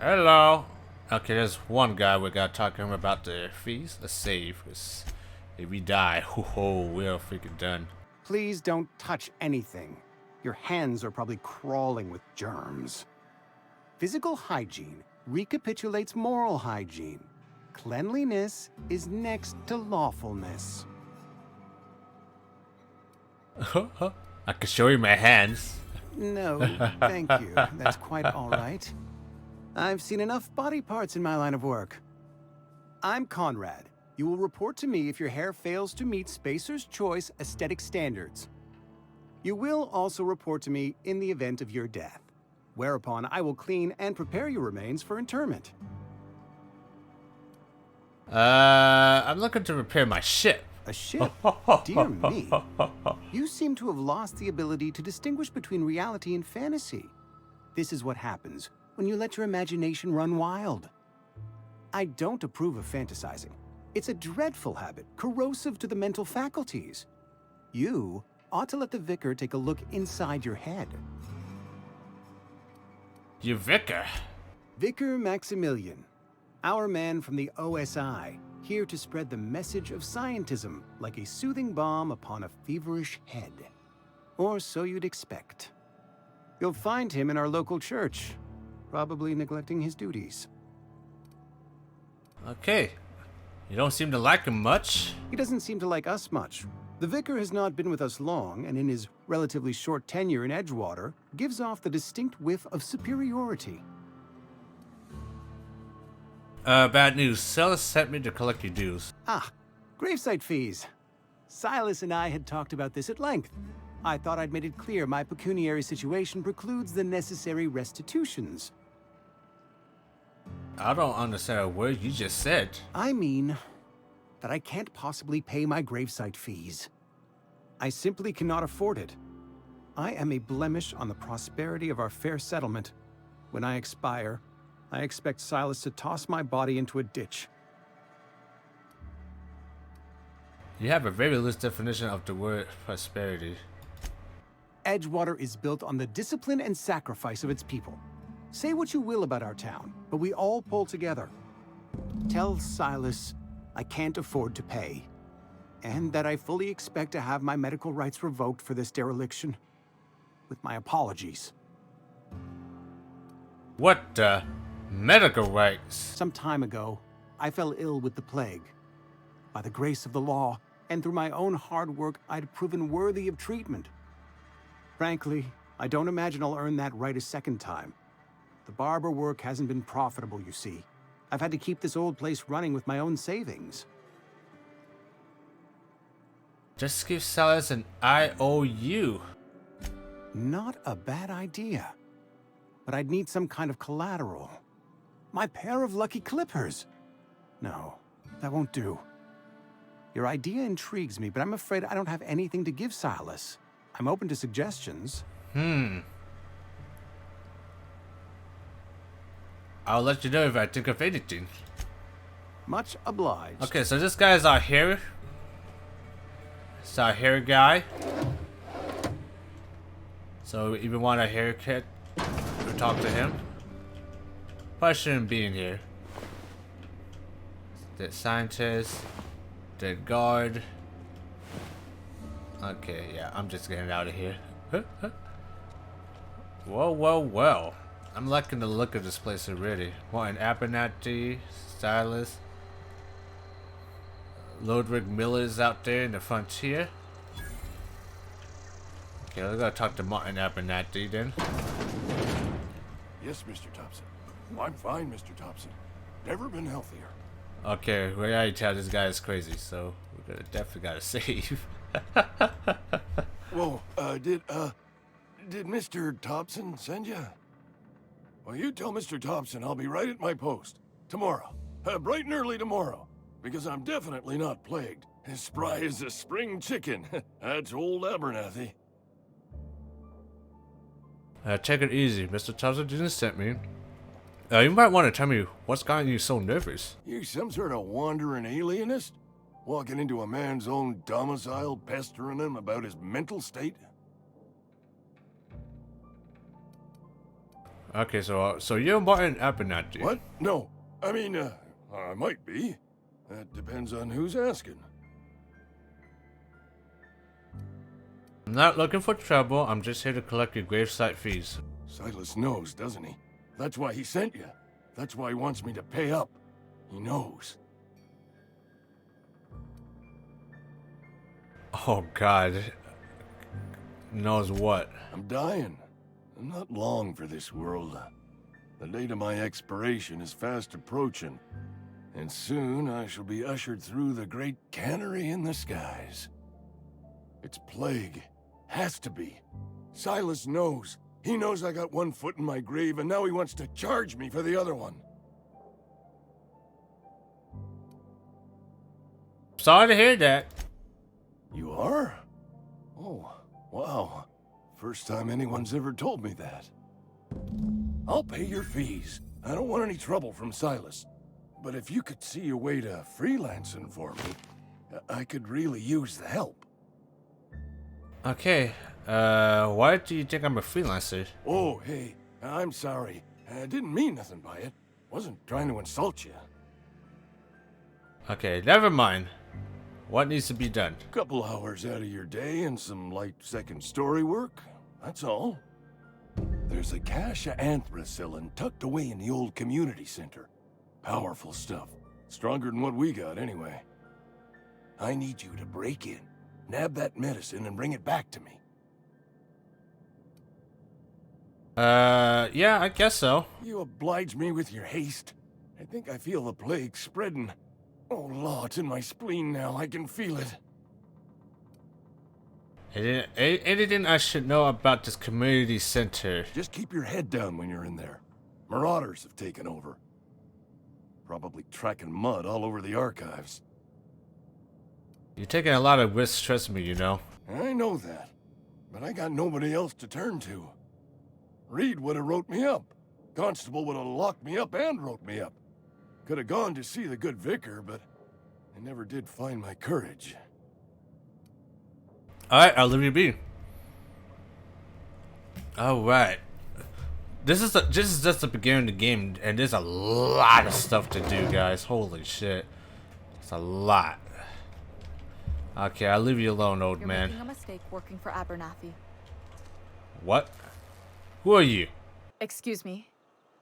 Hello. Okay, there's one guy we gotta talk to him about the fees. Let's save, cause if we die, we're freaking done. Please don't touch anything. Your hands are probably crawling with germs. Physical hygiene recapitulates moral hygiene. Cleanliness is next to lawfulness. I can show you my hands. No, thank you. That's quite all right. I've seen enough body parts in my line of work. I'm Conrad. You will report to me if your hair fails to meet Spacer's Choice aesthetic standards. You will also report to me in the event of your death, whereupon I will clean and prepare your remains for interment. I'm looking to repair my ship. A ship? Dear me. You seem to have lost the ability to distinguish between reality and fantasy. This is what happens when you let your imagination run wild. I don't approve of fantasizing. It's a dreadful habit, corrosive to the mental faculties. You ought to let the vicar take a look inside your head. You vicar? Vicar Maximilian, our man from the OSI, here to spread the message of scientism like a soothing balm upon a feverish head. Or so you'd expect. You'll find him in our local church, probably neglecting his duties. Okay. You don't seem to like him much. He doesn't seem to like us much. The vicar has not been with us long, and in his relatively short tenure in Edgewater, gives off the distinct whiff of superiority. Bad news. Silas sent me to collect your dues. Ah, gravesite fees. Silas and I had talked about this at length. I thought I'd made it clear my pecuniary situation precludes the necessary restitutions. I don't understand a word you just said. I mean that I can't possibly pay my gravesite fees. I simply cannot afford it. I am a blemish on the prosperity of our fair settlement. When I expire, I expect Silas to toss my body into a ditch. You have a very loose definition of the word prosperity. Edgewater is built on the discipline and sacrifice of its people. Say what you will about our town, but we all pull together. Tell Silas I can't afford to pay, and that I fully expect to have my medical rights revoked for this dereliction. With my apologies. What the? Medical rights? Some time ago, I fell ill with the plague. By the grace of the law, and through my own hard work, I'd proven worthy of treatment. Frankly, I don't imagine I'll earn that right a second time. The barber work hasn't been profitable, you see. I've had to keep this old place running with my own savings. Just give Silas an IOU. Not a bad idea. But I'd need some kind of collateral. My pair of lucky clippers. No, that won't do. Your idea intrigues me, but I'm afraid I don't have anything to give Silas. I'm open to suggestions. I'll let you know if I think of anything. Much obliged. Okay, so this guy is our hair. It's our hair guy. So if you want a haircut, we'll talk to him. Probably shouldn't be in here. Dead scientist. Dead guard. Okay, yeah, I'm just getting out of here. Well. I'm liking the look of this place already. What, an Abernathy, stylist. Lodrick Miller's out there in the frontier. Okay, we're gonna talk to Martin Abernathy then. Yes, Mr. Thompson. I'm fine, Mr. Thompson. Never been healthier. Okay, we already tell this guy is crazy, so we're gonna definitely gotta save. Whoa, did Mr. Thompson send you? Well, you tell Mr. Thompson I'll be right at my post. Tomorrow. Bright and early tomorrow. Because I'm definitely not plagued. As spry as a spring chicken. That's old Abernathy. Take it easy. Mr. Thompson didn't send me. You might want to tell me what's gotten you so nervous. You some sort of wandering alienist? Walking into a man's own domicile, pestering him about his mental state? Okay, so you're Martin Abernathy. What? No. I mean, I might be. That depends on who's asking. I'm not looking for trouble. I'm just here to collect your gravesite fees. Silas knows, doesn't he? That's why he sent you. That's why he wants me to pay up. He knows. Oh God. Knows what? I'm dying. I'm not long for this world. The date of my expiration is fast approaching. And soon I shall be ushered through the great cannery in the skies. It's plague. Has to be. Silas knows. He knows I got one foot in my grave, and now he wants to charge me for the other one. Sorry to hear that. You are? Oh, wow. First time anyone's ever told me that. I'll pay your fees. I don't want any trouble from Silas. But if you could see a way to freelancing for me, I could really use the help. Okay. Why do you think I'm a freelancer? Oh, hey, I'm sorry. I didn't mean nothing by it. Wasn't trying to insult you. Okay, never mind. What needs to be done? Couple hours out of your day and some light second story work. That's all. There's a cache of anthracillin tucked away in the old community center. Powerful stuff. Stronger than what we got, anyway. I need you to break in, nab that medicine, and bring it back to me. Yeah, I guess so. You oblige me with your haste. I think I feel the plague spreading. Oh, Law, it's in my spleen now. I can feel it. Anything I should know about this community center? Just keep your head down when you're in there. Marauders have taken over. Probably tracking mud all over the archives. You're taking a lot of risks, trust me, you know. I know that. But I got nobody else to turn to. Reed would have wrote me up. Constable would have locked me up and wrote me up. Could have gone to see the good vicar, but I never did find my courage. Alright, I'll leave you be. Alright. This is just the beginning of the game, and there's a lot of stuff to do, guys. Holy shit. It's a lot. Okay, I'll leave you alone, old You're man. making a mistake working for Abernathy. What? Who are you? Excuse me.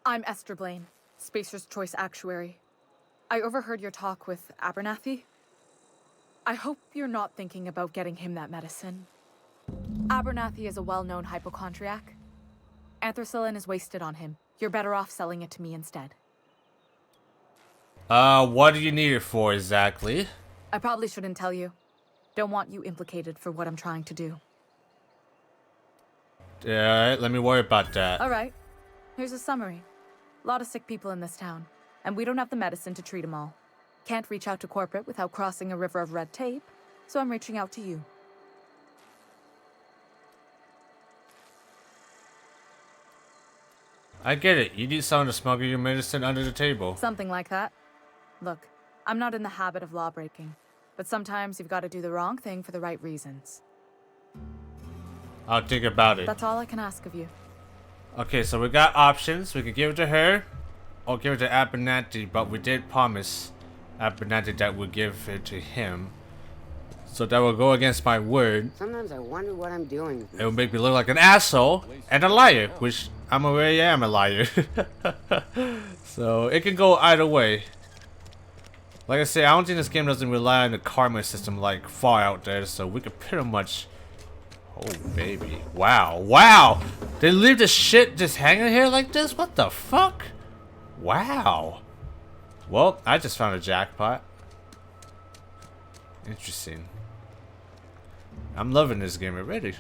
I'm Esther Blaine, Spacer's Choice Actuary. I overheard your talk with Abernathy. I hope you're not thinking about getting him that medicine. Abernathy is a well-known hypochondriac. Anthracillin is wasted on him. You're better off selling it to me instead. What do you need it for exactly? I probably shouldn't tell you. Don't want you implicated for what I'm trying to do. Alright, let me worry about that. Alright, here's a summary. A lot of sick people in this town, and we don't have the medicine to treat them all. Can't reach out to corporate without crossing a river of red tape, so I'm reaching out to you. I get it. You need someone to smuggle your medicine under the table. Something like that. Look, I'm not in the habit of law breaking, but sometimes you've got to do the wrong thing for the right reasons. I'll think about it. That's all I can ask of you. Okay, so we got options. We could give it to her, or give it to Abernathy, but we did promise Abernathy that we'll give it to him. So that will go against my word. Sometimes I wonder what I'm doing. It will make me look like an asshole and a liar, which I'm already am a liar. So it can go either way. Like I say, I don't think this game doesn't rely on the karma system like far out there, so we could pretty much... Oh, baby. Wow. Wow! They leave the shit just hanging here like this? What the fuck? Wow. Well, I just found a jackpot. Interesting. I'm loving this game already.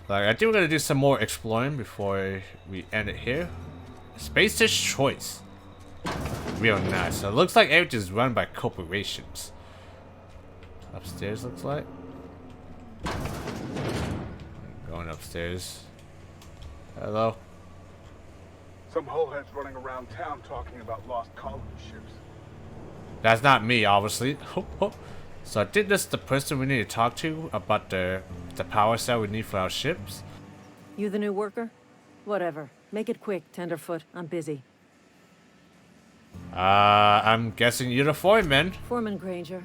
Like, I think we're gonna do some more exploring before we end it here. Spacer's Choice. Real nice. So it looks like everything's run by corporations. Upstairs looks like. Going upstairs. Hello. Some holeheads running around town talking about lost colony ships. That's not me, obviously. So I think this is the person we need to talk to about the power cell we need for our ships. You the new worker? Whatever. Make it quick, Tenderfoot. I'm busy. I'm guessing you're the foreman. Foreman Granger.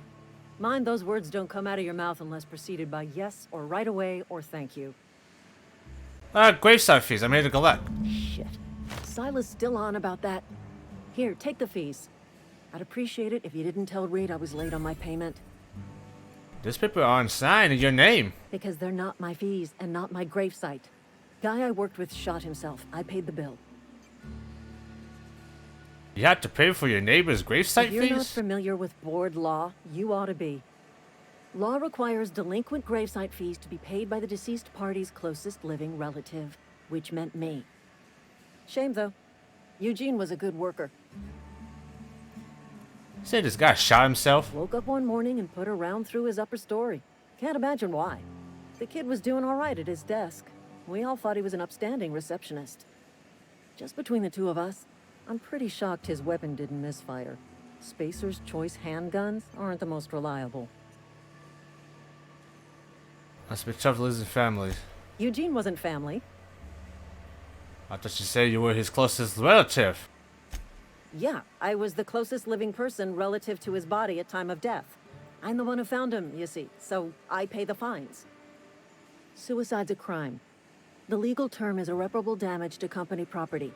Mind those words don't come out of your mouth unless preceded by yes or right away or thank you. Gravesite fees. I made a collect. Shit. Silas still on about that. Here, take the fees. I'd appreciate it if you didn't tell Reed I was late on my payment. This paper aren't signed in your name. Because they're not my fees and not my gravesite. Guy I worked with shot himself. I paid the bill. You had to pay for your neighbor's gravesite If you're not fees? familiar with board law, you ought to be. Law requires delinquent gravesite fees to be paid by the deceased party's closest living relative, which meant me. Shame, though. Eugene was a good worker. Say this guy shot himself. Woke up one morning and put a round through his upper story. Can't imagine why. The kid was doing all right at his desk. We all thought he was an upstanding receptionist. Just between the two of us, I'm pretty shocked his weapon didn't misfire. Spacer's Choice handguns aren't the most reliable. Must be tough losing family. Eugene wasn't family. I thought you said you were his closest relative. Yeah, I was the closest living person relative to his body at time of death. I'm the one who found him, you see, so I pay the fines. Suicide's a crime. The legal term is irreparable damage to company property.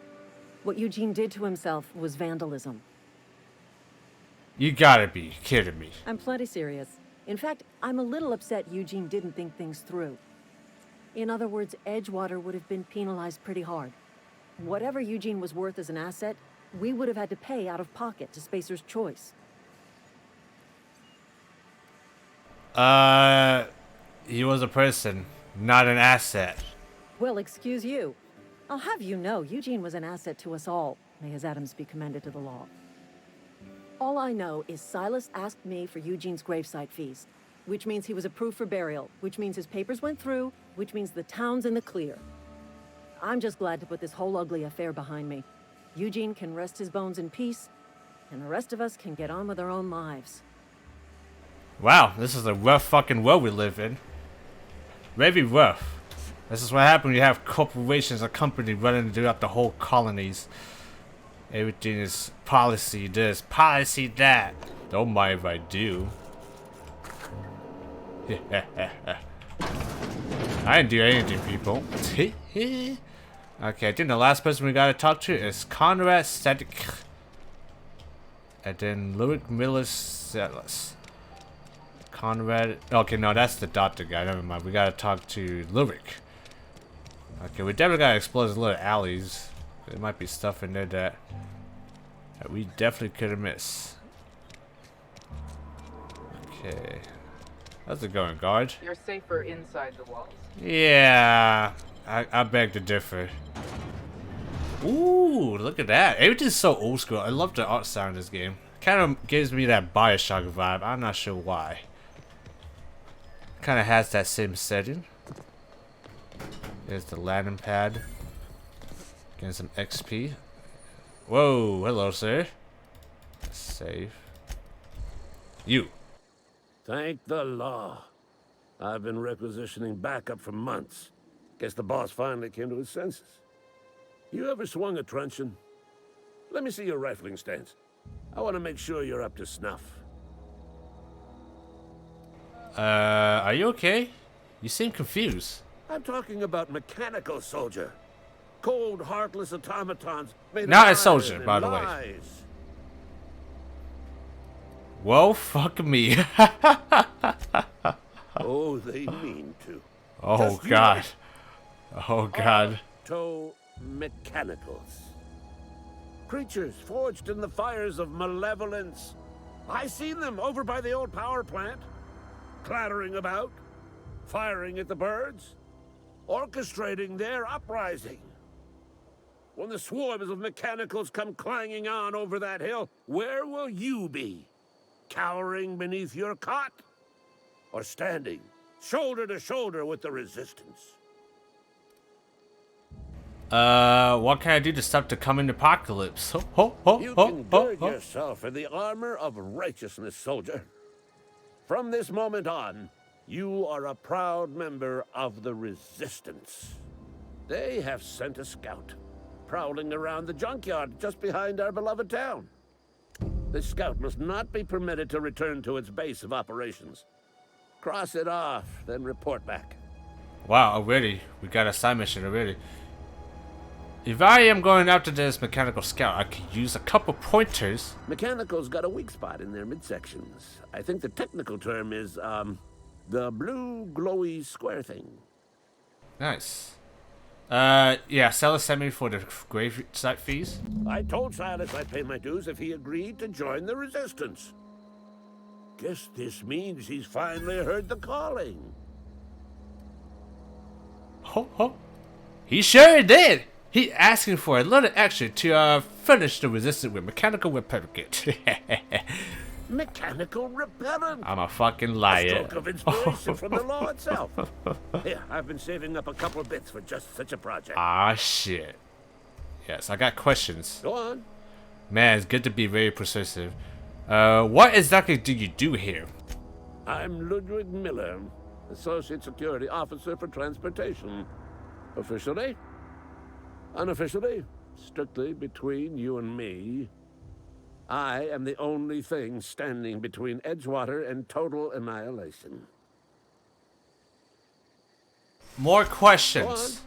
What Eugene did to himself was vandalism. You gotta be kidding me. I'm plenty serious. In fact, I'm a little upset Eugene didn't think things through. In other words, Edgewater would have been penalized pretty hard. Whatever Eugene was worth as an asset, we would have had to pay out of pocket to Spacer's Choice. He was a person, not an asset. Well, excuse you. I'll have you know, Eugene was an asset to us all. May his atoms be commended to the law. All I know is Silas asked me for Eugene's gravesite fees, which means he was approved for burial, which means his papers went through, which means the town's in the clear. I'm just glad to put this whole ugly affair behind me. Eugene can rest his bones in peace, and the rest of us can get on with our own lives. Wow, this is a rough fucking world we live in. Very rough. This is what happens when you have corporations or company running throughout the whole colonies. Everything is policy this, policy that. Don't mind if I do. I didn't do anything, people. Okay, I think the last person we gotta talk to is Conrad Static. And then Louis Miller Sellers. Conrad. Okay, no, that's the doctor guy. Never mind. We gotta talk to Lurik. Okay, we definitely gotta explore those little alleys. There might be stuff in there that we definitely could have missed. Okay. How's it going, guard? You're safer inside the walls. Yeah, I beg to differ. Ooh, look at that. Everything's so old school. I love the art style in this game. Kind of gives me that Bioshock vibe. I'm not sure why. Kind of has that same setting. There's the landing pad. Getting some XP. Whoa, hello, sir. Save. You. Thank the law. I've been requisitioning backup for months. Guess the boss finally came to his senses. You ever swung a truncheon? Let me see your rifling stance. I want to make sure you're up to snuff. Are you okay? You seem confused. I'm talking about mechanical soldier. Cold, heartless automatons made Not of a soldier, iron by and the way. lies. Whoa, fuck me. Oh, they mean to. Oh, Just God. Oh, God. Mechanicals. Creatures forged in the fires of malevolence. I seen them over by the old power plant. Clattering about, firing at the birds, orchestrating their uprising. When the swarms of mechanicals come clanging on over that hill, where will you be? Cowering beneath your cot? Or standing, shoulder to shoulder with the resistance? What can I do to stop the coming apocalypse? Ho, ho, ho, You ho, can ho, gird ho. yourself in the armor of righteousness, soldier. From this moment on, you are a proud member of the Resistance. They have sent a scout, prowling around the junkyard just behind our beloved town. This scout must not be permitted to return to its base of operations. Cross it off, then report back. Wow, already. We got a side mission already. If I am going after this mechanical scout, I could use a couple pointers. Mechanical's got a weak spot in their midsections. I think the technical term is, the blue glowy square thing. Nice. Yeah, Silas sent me for the gravesite fees. I told Silas I'd pay my dues if he agreed to join the resistance. Guess this means he's finally heard the calling. Ho ho. He sure did. He asking for a little extra to finish the resistance with mechanical replicant. Mechanical repellent. I'm a fucking A liar. stroke of inspiration from the law itself. Here, I've been saving up a couple of bits for just such a project. Ah shit. Yes, I got questions. Go on. Man, it's good to be very persuasive. What exactly do you do here? I'm Ludwig Miller, Associate Security Officer for Transportation. Officially, unofficially, strictly between you and me, I am the only thing standing between Edgewater and total annihilation. More Go on. questions.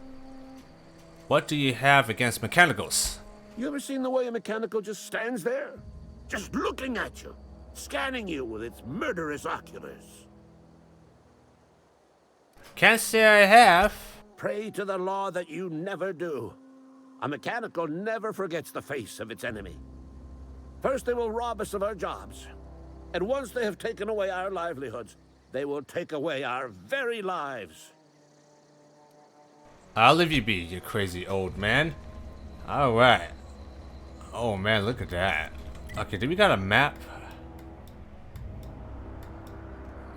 What do you have against mechanicals? You ever seen the way a mechanical just stands there? Just looking at you, scanning you with its murderous oculars. Can't say I have. Pray to the law that you never do. A mechanical never forgets the face of its enemy. First, they will rob us of our jobs. And once they have taken away our livelihoods, they will take away our very lives. I'll leave you be, you crazy old man. Alright. Oh man, look at that. Okay, do we got a map?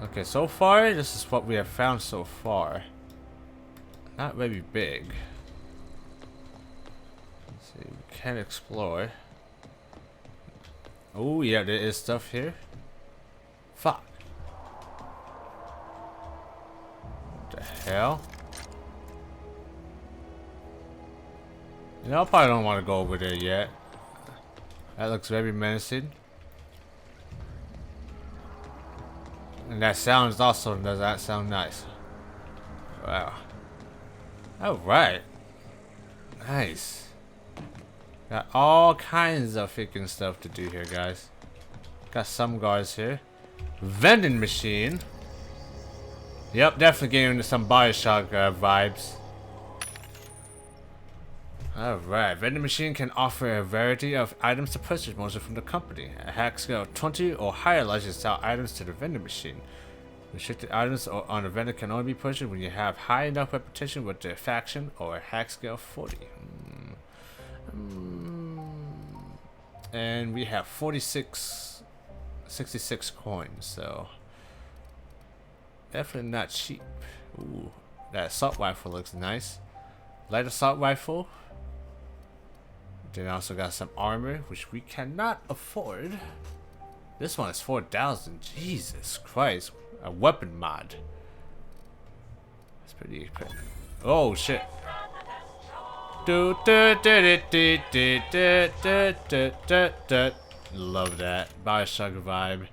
Okay, so far, this is what we have found so far. Not very big. Let's see, we can explore. Oh yeah, there is stuff here. Fuck. What the hell? You know, I probably don't want to go over there yet. That looks very menacing. And that sounds also, does that sound nice? Wow. Alright. Nice. Got all kinds of freaking stuff to do here, guys. Got some guards here. Vending machine. Yep, definitely getting into some Bioshock vibes. Alright, vending machine can offer a variety of items to purchase, mostly from the company. A hack scale of 20 or higher allows you to sell items to the vending machine. Restricted items on the vendor can only be purchased when you have high enough reputation with the faction or a hack scale of 40. And we have 66 coins, so definitely not cheap. Ooh, that assault rifle looks nice. Light assault rifle. Then also got some armor, which we cannot afford. This one is 4,000. Jesus Christ. A weapon mod. That's pretty. Oh shit. Love that. Bioshock vibe.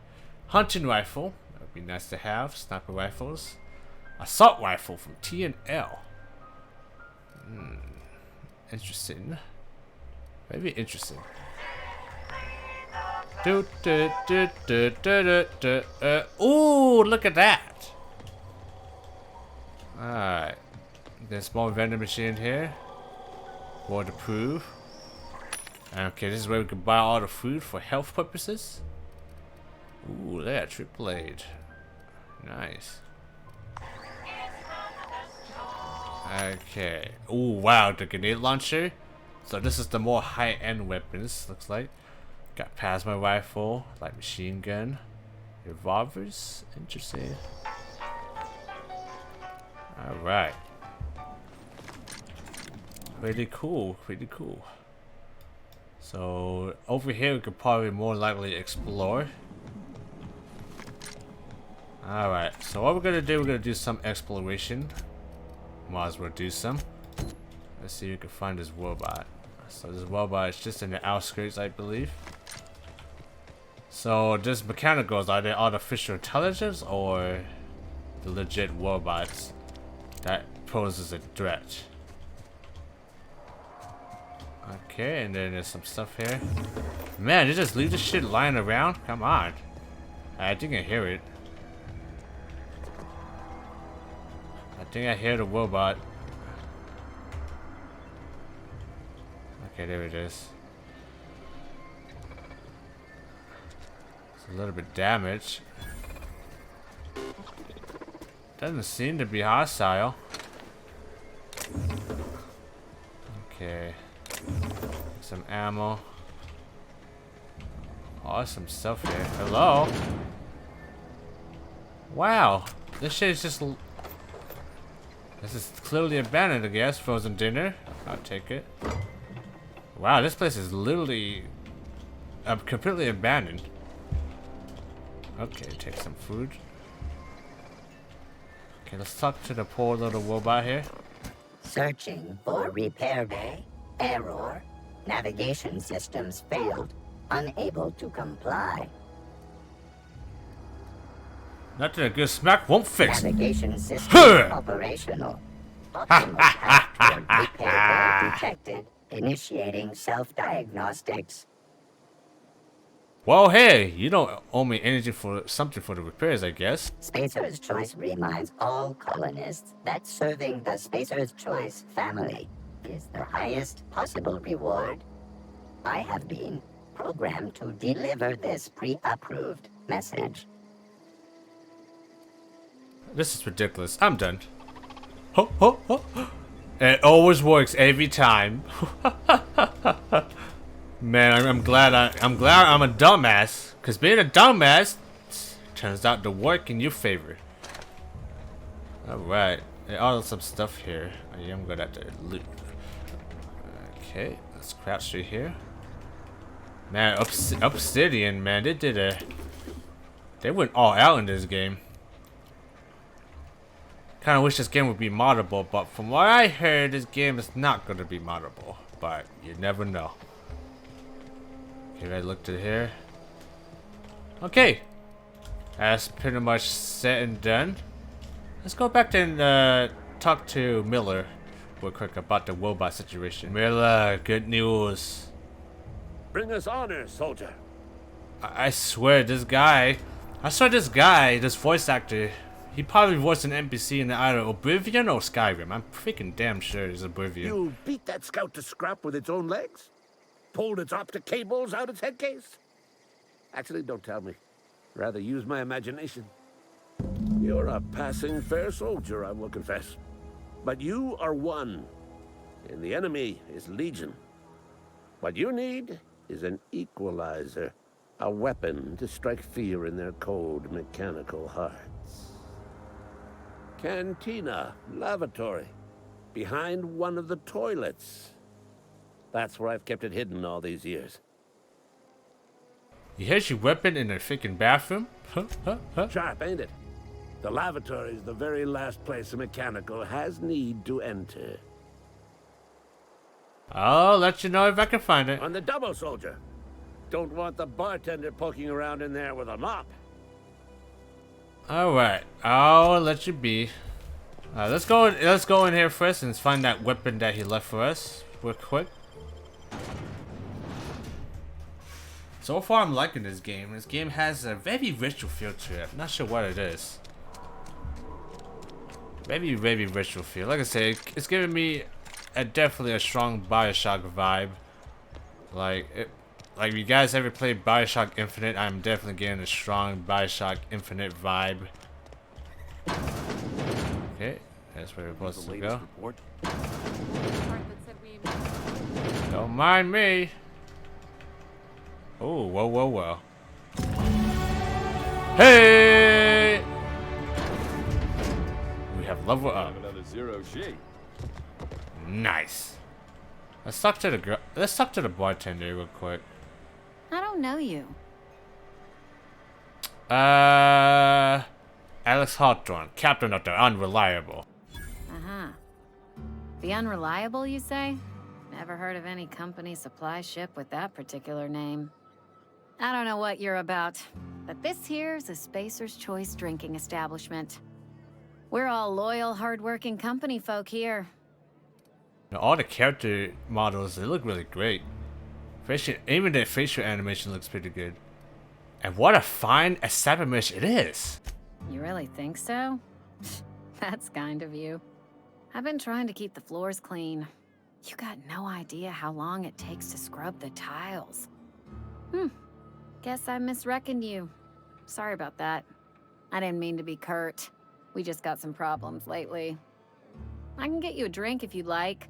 Hunting rifle. That would be nice to have. Sniper rifles. Assault rifle from T&L. Interesting. Very interesting. Ooh, look at that. Alright. There's more vending machine here. Waterproof. Okay, this is where we can buy all the food for health purposes. Ooh, there, triple aid. Nice. Okay. Ooh, wow, the grenade launcher. So this is the more high-end weapons, looks like. Got plasma rifle, light machine gun, revolvers. Interesting. Alright. Pretty cool, pretty cool. So over here we could probably more likely explore. Alright, so what we're gonna do, we're gonna do some exploration. Might as well do some. Let's see if we can find this robot. So this robot is just in the outskirts, I believe. So this mechanicals, are they artificial intelligence or the legit robots that poses a threat? Okay, and then there's some stuff here. Man, they just leave this shit lying around? Come on. I think I hear it. I think I hear the robot. Okay, there it is. It's a little bit damaged. Doesn't seem to be hostile. Okay. Some ammo. Awesome stuff here. Hello? Wow. This shit is just... This is clearly abandoned, I guess. Frozen dinner. I'll take it. Wow, this place is literally... completely abandoned. Okay, take some food. Okay, let's talk to the poor little robot here. Searching for repair bay. Error. Navigation systems failed. Unable to comply. Nothing a good smack won't fix. Navigation system operational. Optimal path toward repair bay detected. Initiating self-diagnostics. Well, hey, you don't owe me anything for something for the repairs, I guess. Spacer's Choice reminds all colonists that serving the Spacer's Choice family is the highest possible reward. I have been programmed to deliver this pre-approved message. This is ridiculous. I'm done. Ho, ho, ho. It always works every time. Man, I'm glad I'm a dumbass. Cause being a dumbass turns out to work in your favor. Alright. There are some stuff here. I am good at the loot. Okay, let's crouch straight here. Man, Obsidian, man, they went all out in this game. Kinda wish this game would be moddable, but from what I heard, this game is not gonna be moddable. But you never know. Okay, I looked at here. Okay. That's pretty much set and done. Let's go back and talk to Miller real quick about the robot situation. Miller, good news. Bring us honor, soldier. I swear this voice actor, he probably voiced an NPC in either Oblivion or Skyrim. I'm freaking damn sure it's Oblivion. You beat that scout to scrap with its own legs? Pulled its optic cables out its head case? Actually, don't tell me. Rather use my imagination. You're a passing fair soldier, I will confess. But you are one, and the enemy is legion. What you need is an equalizer, a weapon to strike fear in their cold mechanical hearts. Cantina, lavatory, behind one of the toilets. That's where I've kept it hidden all these years. You hid your weapon in a freaking bathroom? Sharp, ain't it? The lavatory is the very last place a mechanical has need to enter. I'll let you know if I can find it. On the double, soldier. Don't want the bartender poking around in there with a mop. Alright, I'll let you be. Let's go in here first and find that weapon that he left for us real quick. So far I'm liking this game. This game has a very ritual feel to it. I'm not sure what it is. Very ritual feel. Like I said, it's giving me definitely a strong Bioshock vibe. Like you guys ever played Bioshock Infinite? I'm definitely getting a strong Bioshock Infinite vibe. Okay, that's where we're supposed to go. Don't mind me. Oh, whoa. Hey! We have level up. Another zero G. Nice. Let's talk to the bartender real quick. I don't know you. Alex Hawthorne, captain of the Unreliable. Uh-huh. The Unreliable, you say? Never heard of any company supply ship with that particular name. I don't know what you're about, but this here's a Spacer's Choice drinking establishment. We're all loyal, hardworking company folk here. All the character models, they look really great. Even the facial animation looks pretty good. And what a fine establishment it is. You really think so? That's kind of you. I've been trying to keep the floors clean. You got no idea how long it takes to scrub the tiles. Guess I misreckoned you. Sorry about that. I didn't mean to be curt. We just got some problems lately. I can get you a drink if you'd like.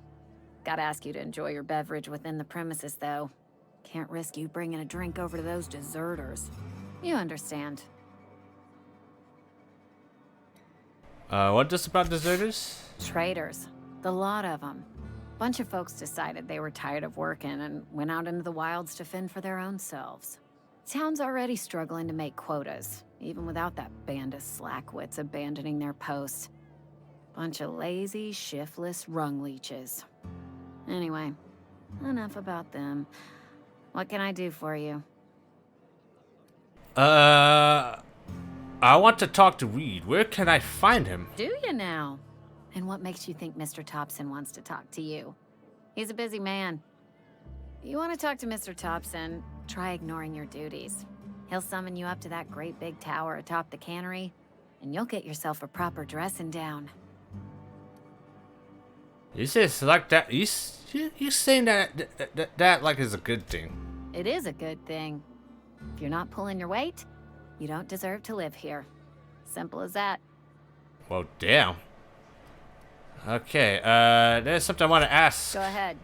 Gotta ask you to enjoy your beverage within the premises, though. Can't risk you bringing a drink over to those deserters. You understand. What this about deserters? Traitors. The lot of them. Bunch of folks decided they were tired of working and went out into the wilds to fend for their own selves. Town's already struggling to make quotas, even without that band of slackwits abandoning their posts. Bunch of lazy, shiftless rung leeches. Anyway, enough about them. What can I do for you? I want to talk to Reed. Where can I find him? Do you now? And what makes you think Mr. Thompson wants to talk to you? He's a busy man. You want to talk to Mr. Thompson, try ignoring your duties. He'll summon you up to that great big tower atop the cannery, and you'll get yourself a proper dressing down. You say it's like that. You saying that like is a good thing. It is a good thing. If you're not pulling your weight, you don't deserve to live here. Simple as that. Well, damn. Okay, there's something I want to ask. Go ahead.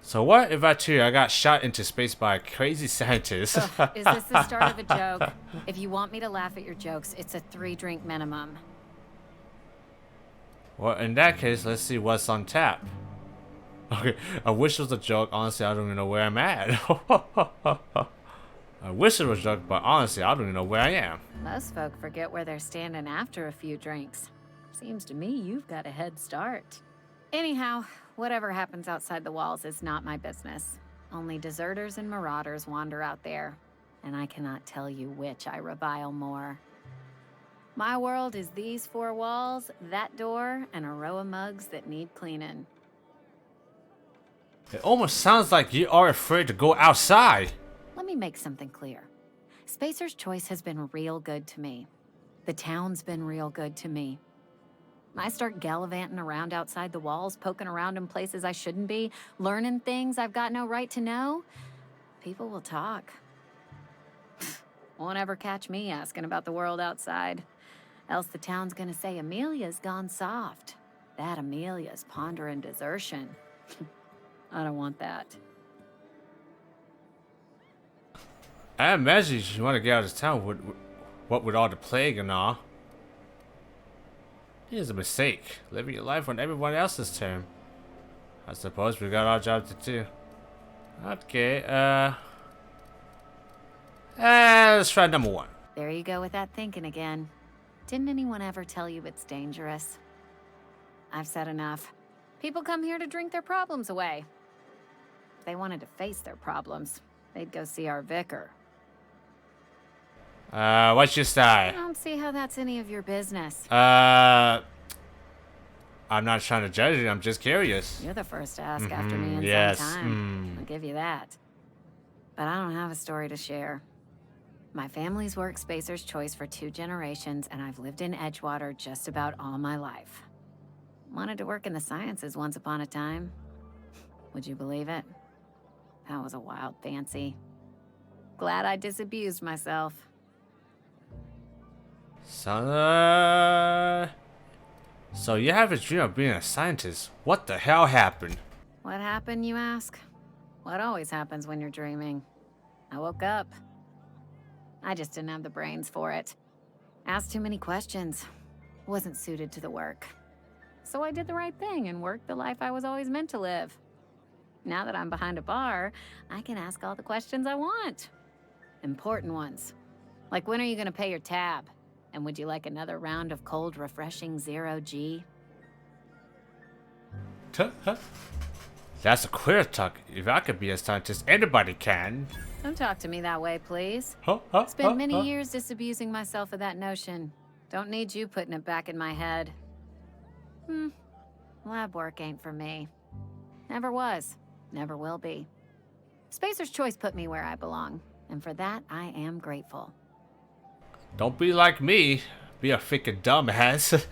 So what if I tell you I got shot into space by a crazy scientist? Ugh, is this the start of a joke? If you want me to laugh at your jokes, it's a 3-drink minimum. Well, in that case, let's see what's on tap. Okay, I wish it was a joke. Honestly, I don't even know where I'm at. I wish it was a joke, but honestly, I don't even know where I am. Most folk forget where they're standing after a few drinks. Seems to me you've got a head start. Anyhow, whatever happens outside the walls is not my business. Only deserters and marauders wander out there, and I cannot tell you which I revile more. My world is these 4 walls, that door, and a row of mugs that need cleaning. It almost sounds like you are afraid to go outside. Let me make something clear. Spacer's Choice has been real good to me. The town's been real good to me. I start gallivanting around outside the walls, poking around in places I shouldn't be, learning things I've got no right to know. People will talk. Won't ever catch me asking about the world outside. Else the town's gonna say Amelia's gone soft. That Amelia's pondering desertion. I don't want that. I imagine you want to get out of town. What with all the plague and all? Here's a mistake. Living your life on everyone else's term. I suppose we got our job to do. Okay, let's try number 1. There you go with that thinking again. Didn't anyone ever tell you it's dangerous? I've said enough. People come here to drink their problems away. If they wanted to face their problems, they'd go see our vicar. What's your I style? don't see how that's any of your business. I'm not trying to judge you, I'm just curious. You're the first to ask after me in yes, some time. I'll give you that. But I don't have a story to share. My family's worked Spacer's Choice for 2 generations, and I've lived in Edgewater just about all my life. Wanted to work in the sciences once upon a time. Would you believe it? That was a wild fancy. Glad I disabused myself. So you have a dream of being a scientist. What the hell happened? What happened, you ask? What always happens when you're dreaming? I woke up. I just didn't have the brains for it. Asked too many questions. Wasn't suited to the work. So I did the right thing and worked the life I was always meant to live. Now that I'm behind a bar, I can ask all the questions I want. Important ones. Like, when are you gonna pay your tab? And would you like another round of cold, refreshing 0G? That's a queer talk. If I could be a scientist, anybody can. Don't talk to me that way, please. Spent many years disabusing myself of that notion. Don't need you putting it back in my head. Lab work ain't for me. Never was. Never will be. Spacer's Choice put me where I belong, and for that, I am grateful. Don't be like me. Be a freaking dumbass.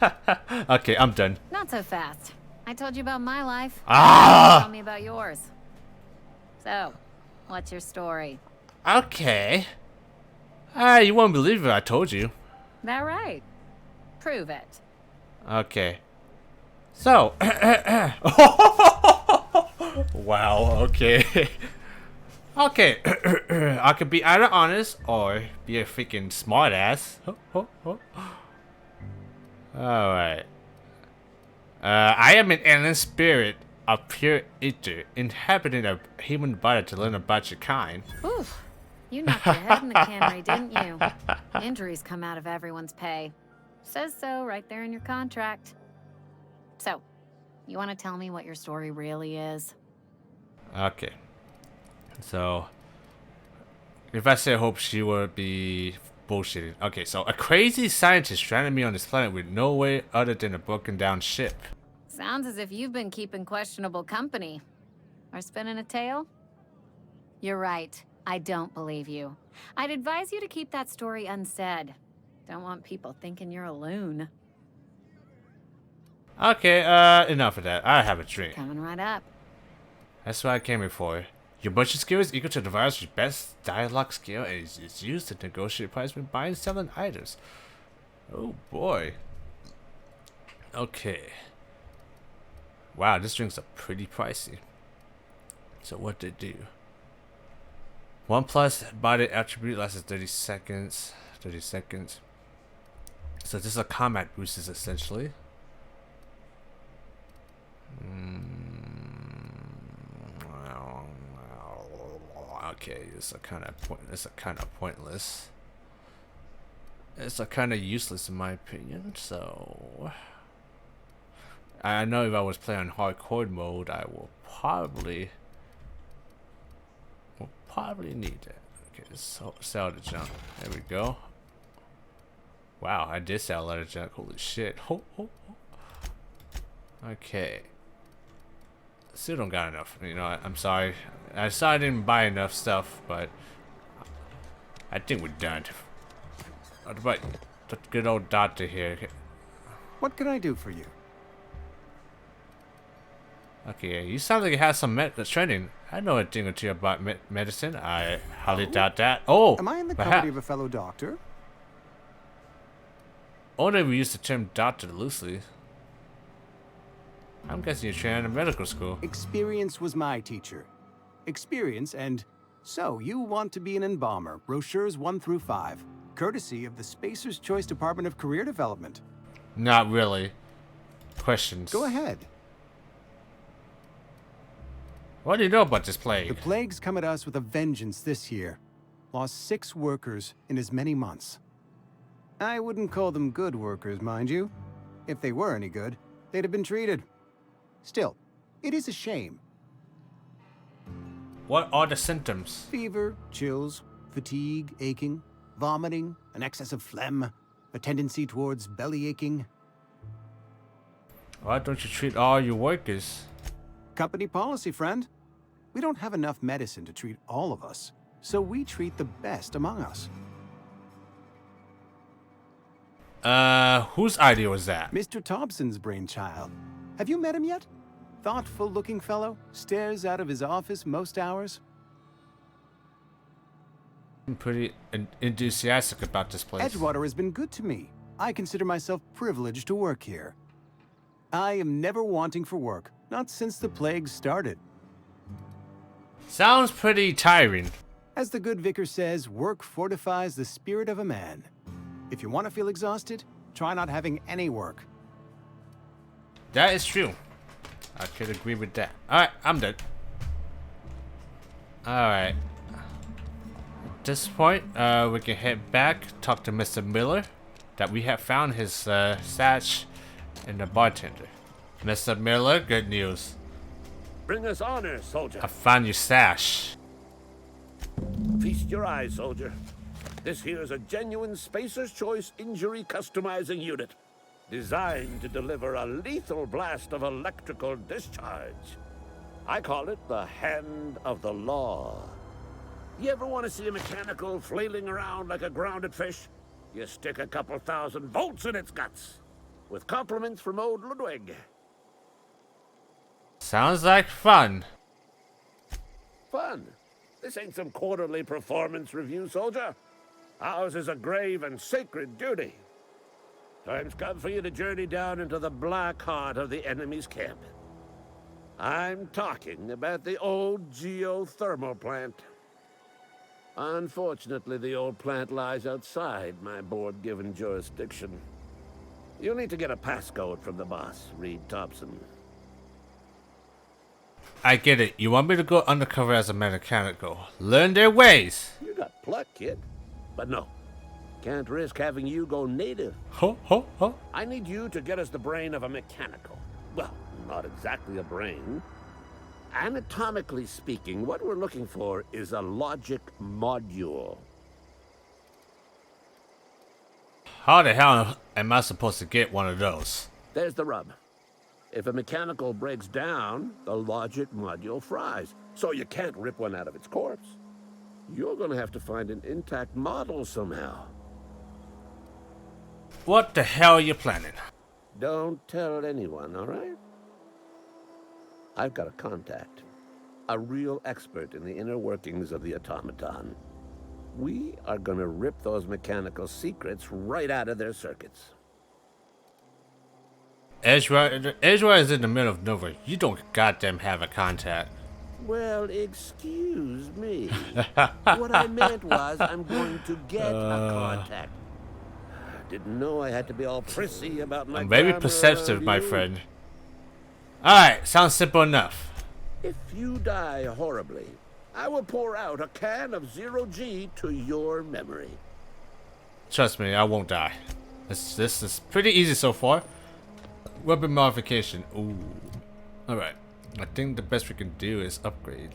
Okay, I'm done. Not so fast. I told you about my life. Tell me about yours. So, what's your story? Okay. You won't believe it, I told you. That right? Prove it. Okay. So. Wow, okay. Okay. I could be either honest or be a freaking smartass. Alright. I am an alien spirit, a pure ether, inhabiting a human body to learn about your kind. Oof. You knocked your head in the cannery, didn't you? Injuries come out of everyone's pay. Says so right there in your contract. So, you want to tell me what your story really is? Okay. So, if I say hope, she would be bullshitting. Okay, so a crazy scientist stranded me on this planet with no way other than a broken down ship. Sounds as if you've been keeping questionable company. Or spinning a tale? You're right. I don't believe you. I'd advise you to keep that story unsaid. Don't want people thinking you're a loon. Okay, enough of that. I have a drink. Coming right up. That's what I came here for. Your budget skill is equal to the virus with best dialogue skill and is used to negotiate price when buying and selling items. Oh boy. Okay. Wow, this drinks are pretty pricey. So what did it do? 1 plus body attribute lasts 30 seconds. 30 seconds. So this is a combat boost essentially. Okay, it's a kind of pointless. It's a kind of useless in my opinion. So I know if I was playing on hardcore mode, I will probably need it. Okay, so sell the junk. There we go. Wow, I did sell a lot of junk. Holy shit. Okay. Still don't got enough. You know, I'm sorry. I saw I didn't buy enough stuff, but I think we're done. What about the good old doctor here? What can I do for you? Okay, you sound like you have some training. I know a thing or two about medicine. I highly doubt that. Oh, am I in the company of a fellow doctor? Only we use the term doctor loosely. I'm guessing you're trained in medical school. Experience was my teacher. Experience, and so you want to be an embalmer. Brochures 1 through 5. Courtesy of the Spacer's Choice Department of Career Development. Not really. Questions. Go ahead. What do you know about this plague? The plague's come at us with a vengeance this year. Lost 6 workers in as many months. I wouldn't call them good workers, mind you. If they were any good, they'd have been treated. Still, it is a shame. What are the symptoms? Fever, chills, fatigue, aching, vomiting, an excess of phlegm, a tendency towards belly aching. Why don't you treat all your workers? Company policy, friend. We don't have enough medicine to treat all of us, so we treat the best among us. Whose idea was that? Mr. Thompson's brainchild. Have you met him yet? Thoughtful-looking fellow, stares out of his office most hours. I'm pretty enthusiastic about this place. Edgewater has been good to me. I consider myself privileged to work here. I am never wanting for work, not since the plague started. Sounds pretty tiring. As the good vicar says, work fortifies the spirit of a man. If you want to feel exhausted, try not having any work. That is true. I could agree with that. Alright, I'm done. Alright. At this point, we can head back, talk to Mr. Miller, that we have found his satch and the bartender. Mr. Miller, good news. Bring us honor, soldier. I found your stash. Feast your eyes, soldier. This here is a genuine Spacer's Choice injury customizing unit, designed to deliver a lethal blast of electrical discharge. I call it the Hand of the Law. You ever want to see a mechanical flailing around like a grounded fish? You stick a couple thousand volts in its guts. With compliments from old Ludwig. Sounds like fun. Fun? This ain't some quarterly performance review, soldier. Ours is a grave and sacred duty. Time's come for you to journey down into the black heart of the enemy's camp. I'm talking about the old geothermal plant. Unfortunately, the old plant lies outside my board-given jurisdiction. You'll need to get a passcode from the boss, Reed Thompson. I get it. You want me to go undercover as a mechanical. Learn their ways. You got pluck, kid. But no. Can't risk having you go native. Ho, ho, ho. I need you to get us the brain of a mechanical. Well, not exactly a brain. Anatomically speaking, what we're looking for is a logic module. How the hell am I supposed to get one of those? There's the rub. If a mechanical breaks down, the logic module fries. So you can't rip one out of its corpse. You're gonna have to find an intact model somehow. What the hell are you planning? Don't tell anyone, all right? I've got a contact. A real expert in the inner workings of the automaton. We are gonna rip those mechanical secrets right out of their circuits. Edgewater is in the middle of nowhere. You don't goddamn have a contact. Well, excuse me. What I meant was I'm going to get a contact. Didn't know I had to be all prissy about my I'm very perceptive, my friend. Alright, sounds simple enough. If you die horribly, I will pour out a can of 0G to your memory. Trust me, I won't die. This is pretty easy so far. Weapon modification. Ooh. Alright. I think the best we can do is upgrade.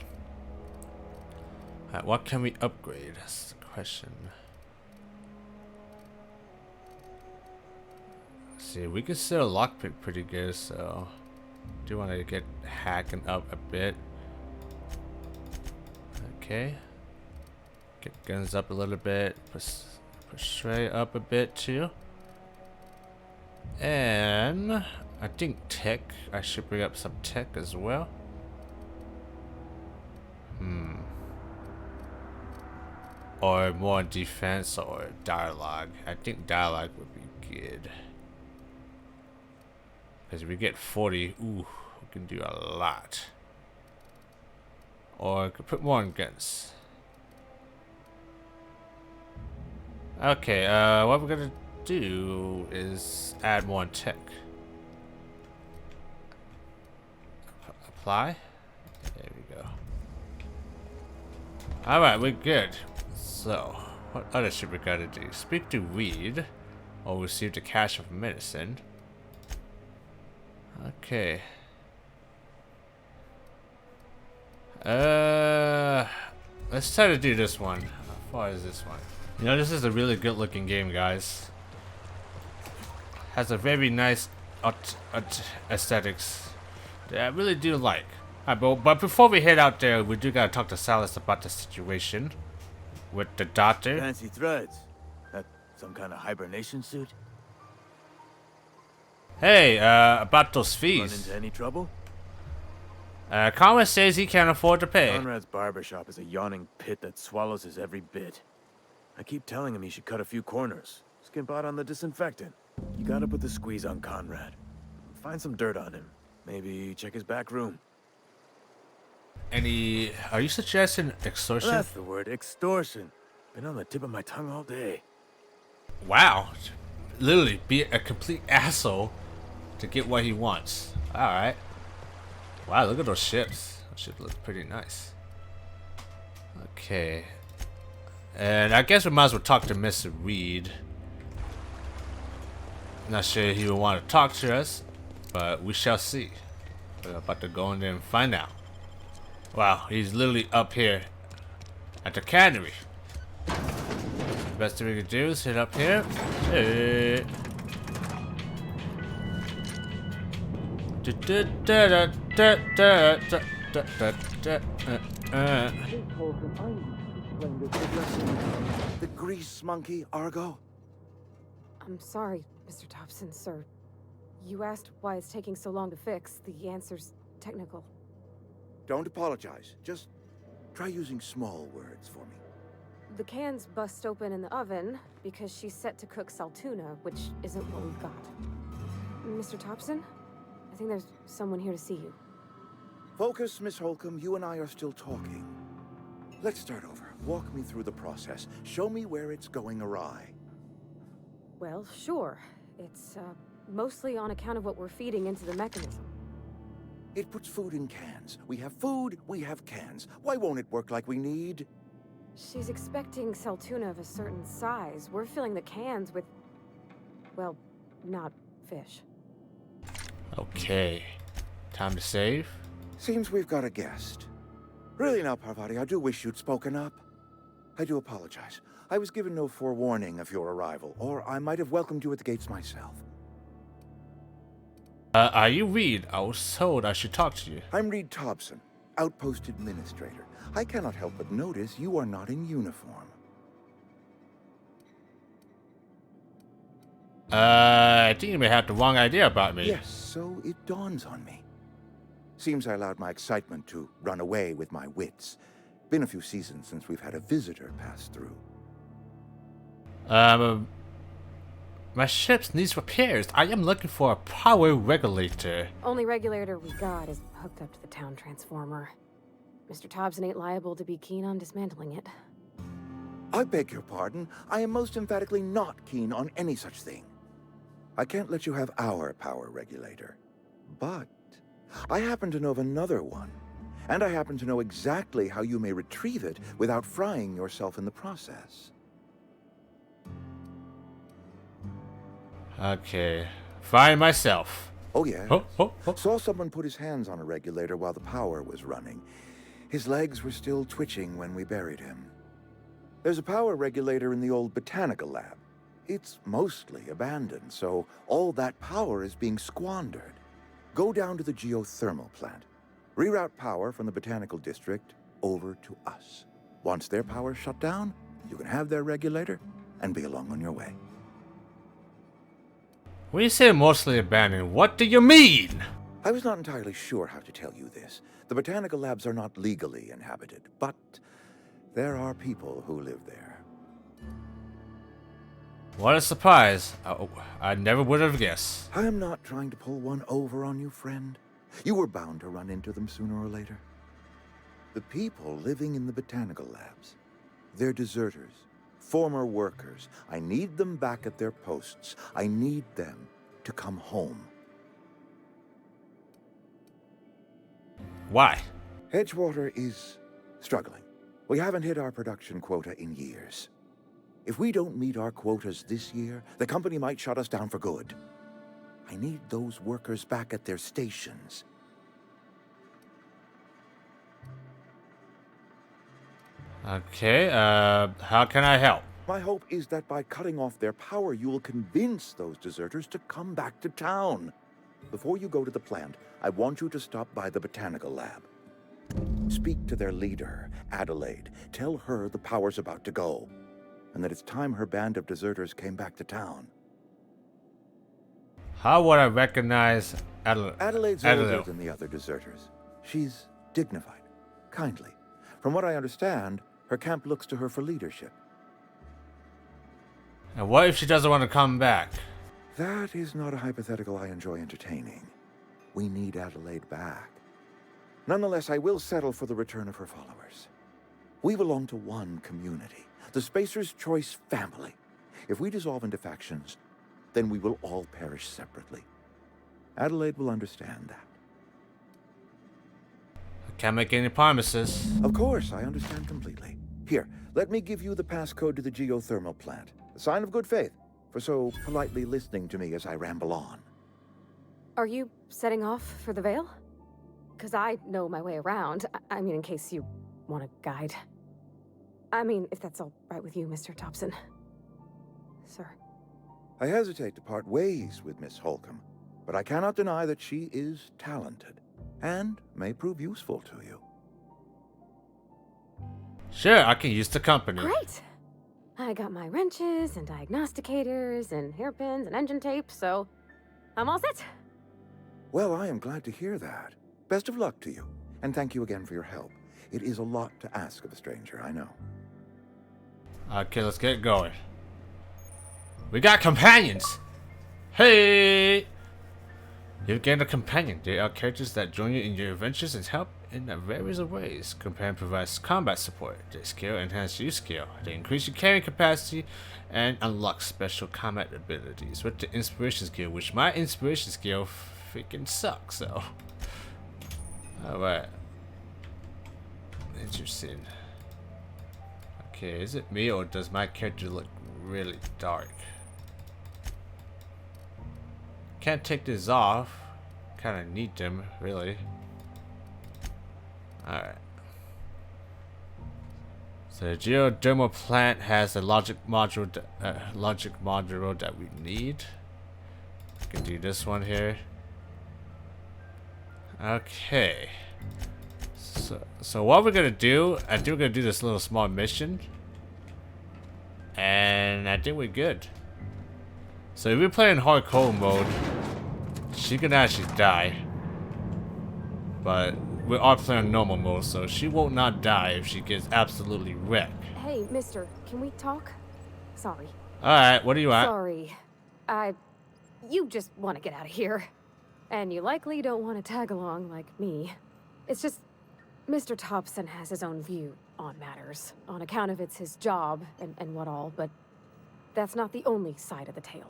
Alright, what can we upgrade? That's the question. Let's see, we can still lockpick pretty good, so do want to get hacking up a bit. Okay. Get guns up a little bit. Persuade up a bit too. And I think tech. I should bring up some tech as well. Or more defense or dialogue. I think dialogue would be good. Because if we get 40, ooh, we can do a lot. Or I could put more on guns. Okay, what we're gonna do is add more tech. Apply. There we go. Alright, we're good. So, what other shit we gotta do? Speak to Reed, or receive the cache of medicine. Okay. Let's try to do this one. How far is this one? You know, this is a really good looking game, guys. Has a very nice aesthetics that I really do like. Alright, but before we head out there, we do gotta talk to Silas about the situation with the doctor. Fancy threads. That some kind of hibernation suit? Hey, about those Run fees. into any trouble? Conrad says he can't afford to pay. Conrad's barbershop is a yawning pit that swallows his every bit. I keep telling him he should cut a few corners. Skimp out on the disinfectant. You gotta put the squeeze on Conrad. Find some dirt on him. Maybe check his back room. Are you suggesting extortion? That's the word, extortion. Been on the tip of my tongue all day. Wow. Literally be a complete asshole to get what he wants. Alright. Wow, look at those ships. Those ships look pretty nice. Okay. And I guess we might as well talk to Mr. Reed. Not sure he would want to talk to us. But we shall see. We're about to go in there and find out. Wow, he's literally up here at the cannery. Best thing we can do is hit up here. Hey. The grease monkey, Argo? I'm sorry, Mr. Thompson, sir. You asked why it's taking so long to fix. The answer's technical. Don't apologize. Just try using small words for me. The cans bust open in the oven because she's set to cook saltuna, which isn't what we've got. Mr. Thompson? I think there's someone here to see you. Focus, Miss Holcomb. You and I are still talking. Let's start over. Walk me through the process. Show me where it's going awry. Well, sure. It's, mostly on account of what we're feeding into the mechanism. It puts food in cans. We have food, we have cans. Why won't it work like we need? She's expecting saltuna of a certain size. We're filling the cans with, well, not fish. Okay. Time to save. Seems we've got a guest. Really now, Parvati, I do wish you'd spoken up. I do apologize. I was given no forewarning of your arrival, or I might have welcomed you at the gates myself. Are you Reed? I was told I should talk to you. I'm Reed Thompson, Outpost Administrator. I cannot help but notice you are not in uniform. I think you may have the wrong idea about me. Yes, so it dawns on me. Seems I allowed my excitement to run away with my wits. Been a few seasons since we've had a visitor pass through. My ship needs repairs. I am looking for a power regulator. Only regulator we got is hooked up to the town transformer. Mr. Thompson ain't liable to be keen on dismantling it. I beg your pardon. I am most emphatically not keen on any such thing. I can't let you have our power regulator. But I happen to know of another one. And I happen to know exactly how you may retrieve it without frying yourself in the process. Okay. Find myself. Oh, yeah. Oh. Saw someone put his hands on a regulator while the power was running. His legs were still twitching when we buried him. There's a power regulator in the old botanical lab. It's mostly abandoned, so all that power is being squandered. Go down to the geothermal plant. Reroute power from the botanical district over to us. Once their power's shut down, you can have their regulator and be along on your way. When you say mostly abandoned, what do you mean? I was not entirely sure how to tell you this. The botanical labs are not legally inhabited, but there are people who live there. What a surprise. I never would have guessed. I am not trying to pull one over on you, friend. You were bound to run into them sooner or later. The people living in the botanical labs, they're deserters, former workers. I need them back at their posts. I need them to come home. Why? Edgewater is struggling. We haven't hit our production quota in years. If we don't meet our quotas this year, the company might shut us down for good. I need those workers back at their stations. Okay, how can I help? My hope is that by cutting off their power, you will convince those deserters to come back to town. Before you go to the plant, I want you to stop by the botanical lab. Speak to their leader, Adelaide. Tell her the power's about to go, and that it's time her band of deserters came back to town. How would I recognize Adelaide? Adelaide's older than the other deserters. She's dignified, kindly. From what I understand, her camp looks to her for leadership. And what if she doesn't want to come back? That is not a hypothetical I enjoy entertaining. We need Adelaide back. Nonetheless, I will settle for the return of her followers. We belong to one community, the Spacer's Choice family. If we dissolve into factions, then we will all perish separately. Adelaide will understand that. I can't make any promises. Of course, I understand completely. Here, let me give you the passcode to the geothermal plant. A sign of good faith for so politely listening to me as I ramble on. Are you setting off for the Vale? Because I know my way around. I mean, in case you want a guide. I mean, if that's all right with you, Mr. Thompson. Sir. I hesitate to part ways with Miss Holcomb, but I cannot deny that she is talented and may prove useful to you. Sure, I can use the company. Great! I got my wrenches and diagnosticators and hairpins and engine tape, so I'm all set. Well, I am glad to hear that. Best of luck to you, and thank you again for your help. It is a lot to ask of a stranger, I know. Okay, let's get going. We got companions! Hey! You've gained a companion. They are characters that join you in your adventures and help in various ways. Companion provides combat support. They skill enhance your skill. They increase your carrying capacity and unlock special combat abilities with the inspiration skill, which my inspiration skill freaking sucks, so. Alright. Interesting. Okay, is it me or does my character look really dark? Can't take this off. Kinda need them, really. Alright. So the geothermal plant has a logic module that we need. We can do this one here. Okay. So what we're gonna do, I think we're gonna do this little small mission. And I think we're good. So if we play in hardcore mode, she can actually die. But we are playing normal mode, so she won't not die if she gets absolutely wrecked. Hey, mister, can we talk? Sorry. Alright, what do you want? Sorry. You just want to get out of here. And you likely don't want to tag along like me. It's just, Mr. Thompson has his own view on matters, on account of it's his job and what all, but that's not the only side of the tale.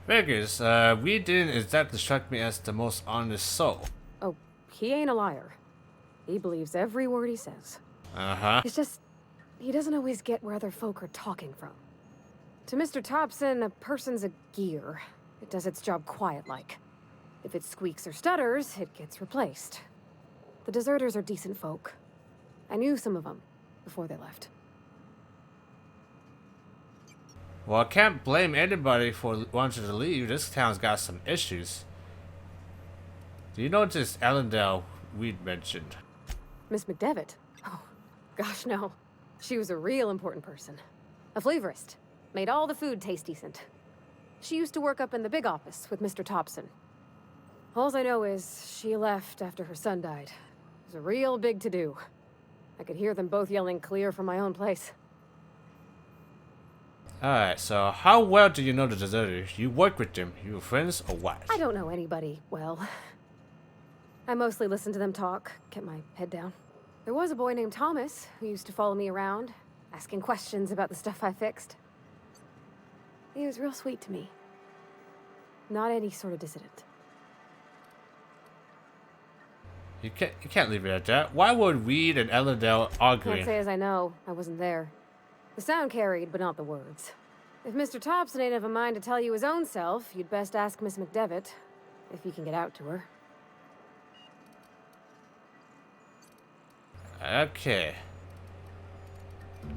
Figures, we didn't exactly strike me as the most honest soul. Oh, he ain't a liar. He believes every word he says. Uh-huh. It's just, he doesn't always get where other folk are talking from. To Mr. Thompson, a person's a gear. It does its job quiet-like. If it squeaks or stutters, it gets replaced. The deserters are decent folk. I knew some of them before they left. Well, I can't blame anybody for wanting to leave. This town's got some issues. Do you know this Allendale we'd mentioned? Miss McDevitt? Oh, gosh, no. She was a real important person. A flavorist. Made all the food taste decent. She used to work up in the big office with Mr. Thompson. All I know is she left after her son died. It was a real big to-do. I could hear them both yelling clear from my own place. Alright, so how well do you know the deserters? You work with them, you were friends or what? I don't know anybody well. I mostly listened to them talk, kept my head down. There was a boy named Thomas who used to follow me around, asking questions about the stuff I fixed. He was real sweet to me. Not any sort of dissident. You can't leave it at that. Why would Reed and Allendale argue? Can't say as I know. I wasn't there. The sound carried, but not the words. If Mr. Thompson ain't of a mind to tell you his own self, you'd best ask Miss McDevitt, if you can get out to her. Okay.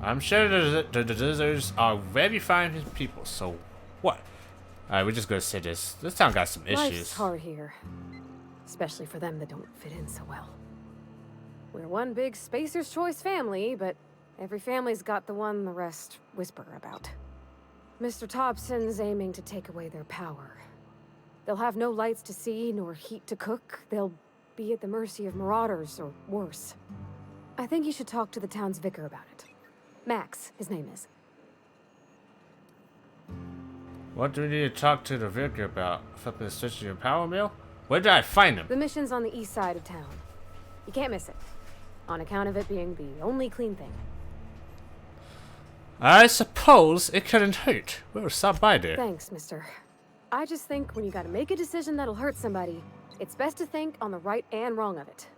I'm sure the deserters are very fine people, so what? Alright, we're just gonna say this. This town got some issues. Life's hard here. Especially for them that don't fit in so well. We're one big Spacer's Choice family, but every family's got the one the rest whisper about. Mr. Thompson's aiming to take away their power. They'll have no lights to see, nor heat to cook. They'll be at the mercy of marauders, or worse. I think you should talk to the town's vicar about it. Max, his name is. What do we need to talk to the vicar about? Flipping the switch to your power mill? Where did I find him? The mission's on the east side of town. You can't miss it. On account of it being the only clean thing. I suppose it couldn't hurt. We'll stop by there. Thanks, mister. I just think when you gotta make a decision that'll hurt somebody, it's best to think on the right and wrong of it.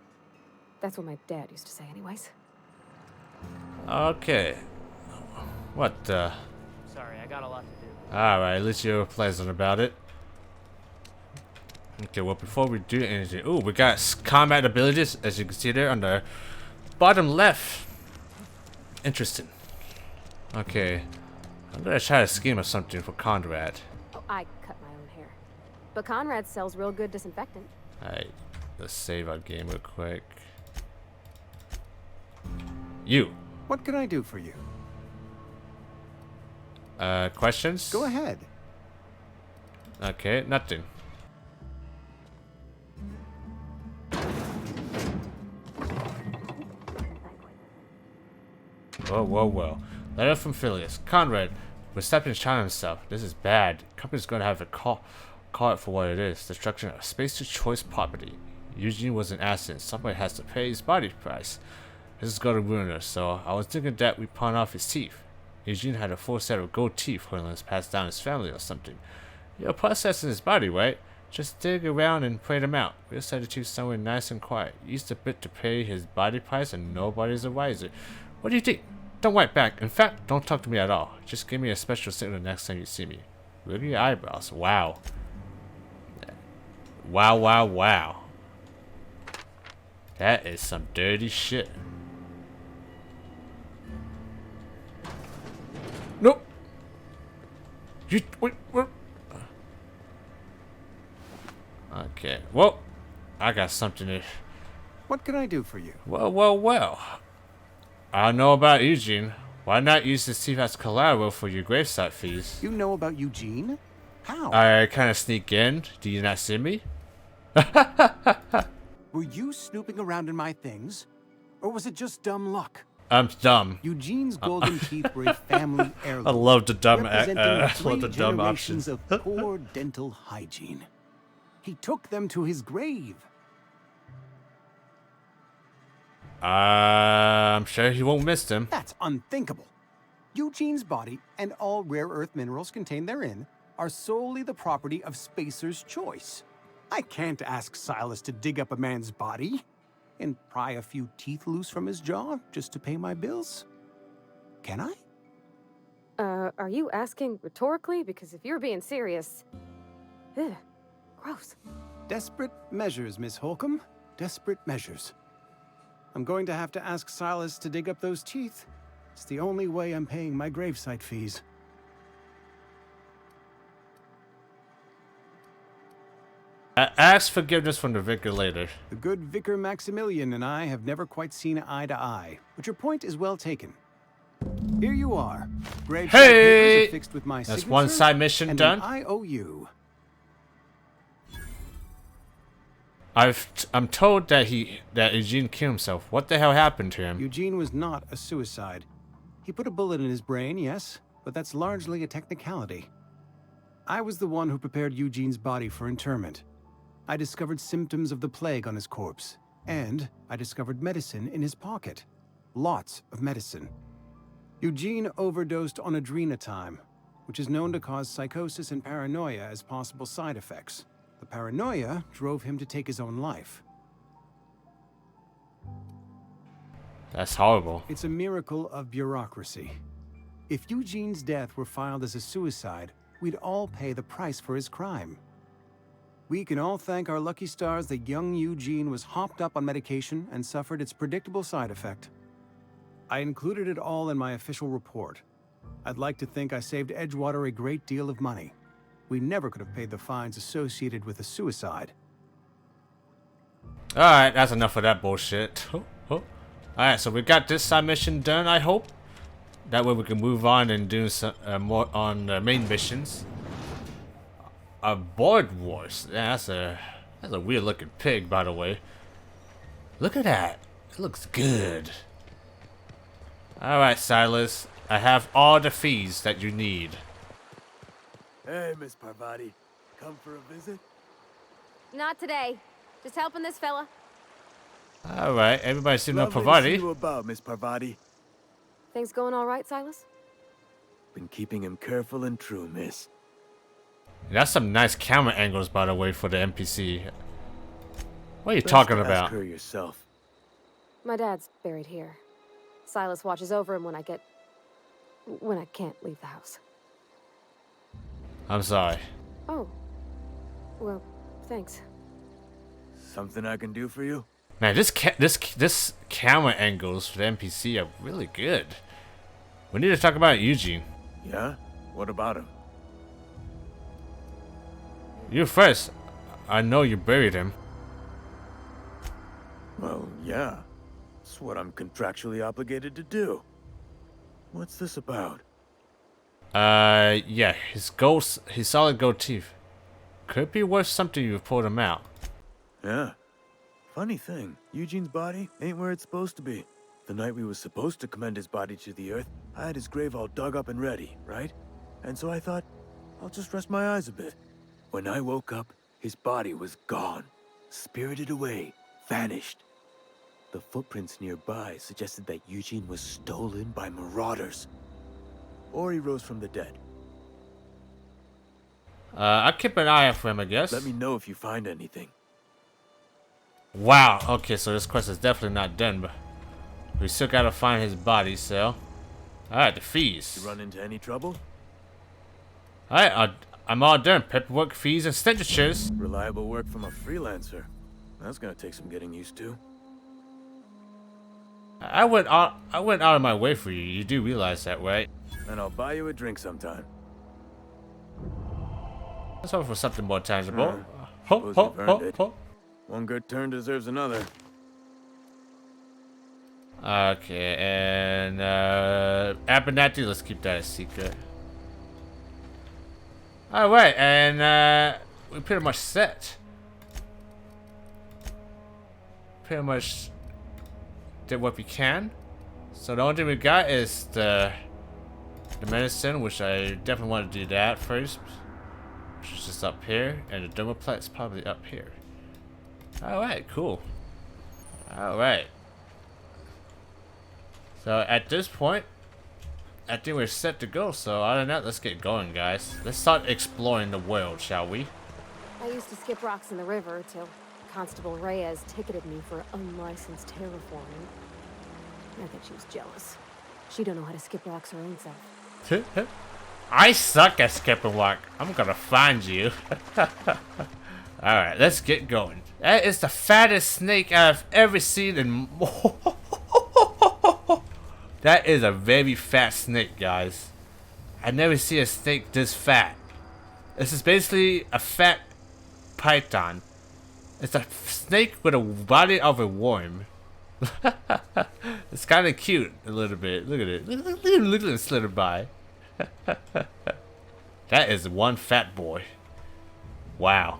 That's what my dad used to say anyways. Okay. What the? Sorry, I got a lot to do. Alright, at least you're pleasant about it. Okay, well, before we do anything, oh, we got combat abilities, as you can see there on the bottom left. Interesting. Okay, I'm gonna try a scheme or something for Conrad. Oh, I cut my own hair. But Conrad sells real good disinfectant. Alright, let's save our game real quick. You. What can I do for you? Questions? Go ahead. Okay, nothing. Whoa, whoa, whoa. Letter from Phileas. Conrad, receptionist shot himself. This is bad. Company's gonna have to call it for what it is. Destruction of Spacer's choice property. Eugene was an asset. Somebody has to pay his body price. This is gonna ruin us, so I was thinking that we pawn off his teeth. Eugene had a full set of gold teeth when it was passed down his family or something. You're processing his body, right? Just dig around and pray them out. We'll set the teeth somewhere nice and quiet. Used a bit to pay his body price and nobody's the wiser. What do you think? Don't write back. In fact, don't talk to me at all. Just give me a special signal next time you see me. Look at your eyebrows. Wow. Wow, wow, wow. That is some dirty shit. Nope. You wait. Okay. Well, I got something to. What can I do for you? Well, well, well. I know about Eugene. Why not use his teeth as collateral for your gravesite fees? You know about Eugene? How? I kind of sneak in. Do you not see me? Were you snooping around in my things? Or was it just dumb luck? I'm dumb. Eugene's golden teeth were a family heirloom. I love the dumb generations options. of poor dental hygiene. He took them to his grave. I'm sure he won't miss them. That's unthinkable. Eugene's body and all rare earth minerals contained therein are solely the property of Spacer's choice. I can't ask Silas to dig up a man's body and pry a few teeth loose from his jaw just to pay my bills. Can I? Are you asking rhetorically? Because if you're being serious... Ugh, gross. Desperate measures, Miss Holcomb. Desperate measures. I'm going to have to ask Silas to dig up those teeth. It's the only way I'm paying my gravesite fees. Ask forgiveness from the vicar later. The good Vicar Maximilian and I have never quite seen eye to eye, but your point is well taken. Here you are. Gravesite papers are fixed with my That's signature, one side mission and done. an IOU. I'm told that Eugene killed himself. What the hell happened to him? Eugene was not a suicide. He put a bullet in his brain, yes, but that's largely a technicality. I was the one who prepared Eugene's body for interment. I discovered symptoms of the plague on his corpse, and I discovered medicine in his pocket. Lots of medicine. Eugene overdosed on adrenatime, which is known to cause psychosis and paranoia as possible side effects. The paranoia drove him to take his own life. That's horrible. It's a miracle of bureaucracy. If Eugene's death were filed as a suicide, we'd all pay the price for his crime. We can all thank our lucky stars that young Eugene was hopped up on medication and suffered its predictable side effect. I included it all in my official report. I'd like to think I saved Edgewater a great deal of money. We never could have paid the fines associated with a suicide. Alright, that's enough of that bullshit. Alright, so we got this side mission done, I hope. That way we can move on and do some more on the main missions. Board Wars. Yeah, that's a weird looking pig, by the way. Look at that. It looks good. Alright, Silas. I have all the fees that you need. Hey, Miss Parvati. Come for a visit? Not today. Just helping this fella. Alright, everybody seems to know Lovely Parvati. to see you about, Miss Parvati. Things going all right, Silas? Been keeping him careful and true, miss. That's some nice camera angles, by the way, for the NPC. What are you talking about? Ask her yourself. My dad's buried here. Silas watches over him when I can't leave the house. I'm sorry. Oh. Well, thanks. Something I can do for you? Man, this camera angles for the NPC are really good. We need to talk about Eugene. Yeah? What about him? You first. I know you buried him. Well, yeah. It's what I'm contractually obligated to do. What's this about? Yeah, his solid gold teeth. Could be worth something you pulled him out. Yeah. Funny thing, Eugene's body ain't where it's supposed to be. The night we was supposed to commend his body to the earth, I had his grave all dug up and ready, right? And so I thought, I'll just rest my eyes a bit. When I woke up, his body was gone. Spirited away. Vanished. The footprints nearby suggested that Eugene was stolen by marauders. Or he rose from the dead. I'll keep an eye out for him, I guess. Let me know if you find anything. Wow, okay, so this quest is definitely not done, but we still gotta find his body, so. Alright, the fees. You run into any trouble? Alright, I'm all done. Paperwork, fees, and signatures. Reliable work from a freelancer. That's gonna take some getting used to. I went out of my way for you. You do realize that, right? And I'll buy you a drink sometime. Let's hope for something more tangible. Suppose you've earned it. One good turn deserves another. Okay, and Abernathy, let's keep that a secret. Alright, and we're pretty much set. Pretty much did what we can. So the only thing we got is the medicine, which I definitely want to do that first. Which is just up here, and the dermaplat's probably up here. Alright, cool. Alright. So at this point, I think we're set to go. So other than that, let's get going, guys. Let's start exploring the world, shall we? I used to skip rocks in the river till Constable Reyes ticketed me for unlicensed terraforming. I think she was jealous. She don't know how to skip rocks her own self. I suck at skipping rock. I'm gonna find you. Alright, let's get going. That is the fattest snake I've ever seen in... That is a very fat snake, guys. I never see a snake this fat. This is basically a fat python. It's a snake with a body of a worm. It's kind of cute a little bit. Look at it. Look at it slither by. That is one fat boy. Wow.